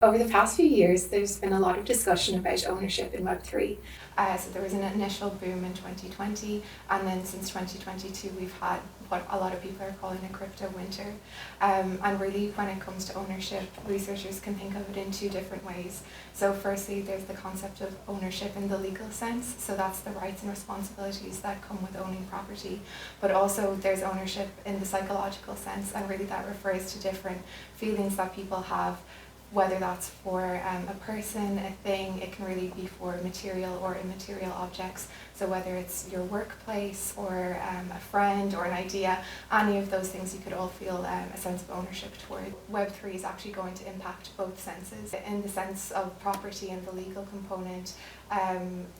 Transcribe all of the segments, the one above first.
Over the past few years, there's been a lot of discussion about ownership in Web3. So there was an initial boom in 2020, and then since 2022, we've had what a lot of people are calling a crypto winter. And really, when it comes to ownership, researchers can think of it in two different ways. So firstly, there's the concept of ownership in the legal sense. So that's the rights and responsibilities that come with owning property. But also there's ownership in the psychological sense, and really that refers to different feelings that people have, whether that's for a person, a thing. It can really be for material or immaterial objects. So whether it's your workplace or a friend or an idea, any of those things, you could all feel a sense of ownership toward. Web3 is actually going to impact both senses. In the sense of property and the legal component,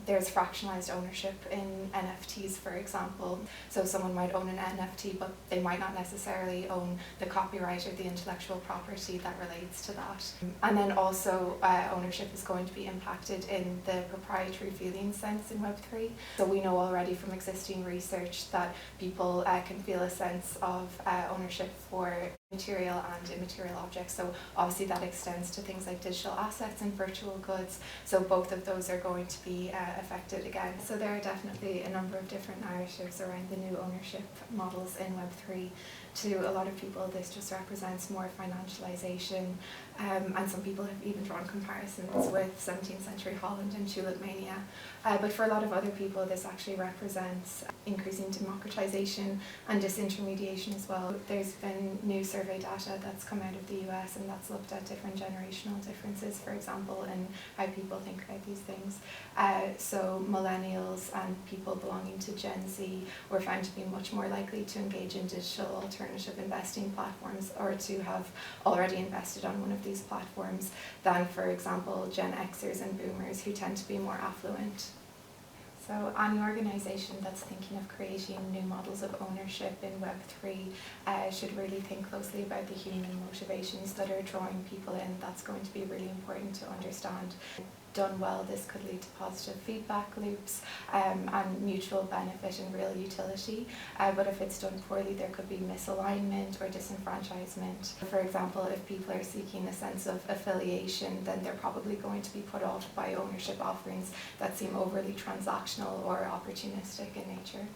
there's fractionalized ownership in NFTs, for example. So someone might own an NFT, but they might not necessarily own the copyright or the intellectual property that relates to that. And then also ownership is going to be impacted in the proprietary feeling sense in Web3. So we know already from existing research that people can feel a sense of ownership for material and immaterial objects. So obviously that extends to things like digital assets and virtual goods. So both of those are going to be affected again. So there are definitely a number of different narratives around the new ownership models in Web3. To a lot of people, this just represents more financialization, and some people have even drawn comparisons with 17th century Holland and tulip mania. But for a lot of other people, this actually represents increasing democratization and disintermediation as well. There's been new survey data that's come out of the US, and that's looked at different generational differences, for example, in how people think about these things. So millennials and people belonging to Gen Z were found to be much more likely to engage in digital alternative investing platforms, or to have already invested on one of these platforms, than, for example, Gen Xers and Boomers, who tend to be more affluent. So any organisation that's thinking of creating new models of ownership in Web3 should really think closely about the human motivations that are drawing people in. That's going to be really important to understand. Done well, this could lead to positive feedback loops and mutual benefit and real utility. But if it's done poorly, there could be misalignment or disenfranchisement. For example, if people are seeking a sense of affiliation, then they're probably going to be put off by ownership offerings that seem overly transactional or opportunistic in nature.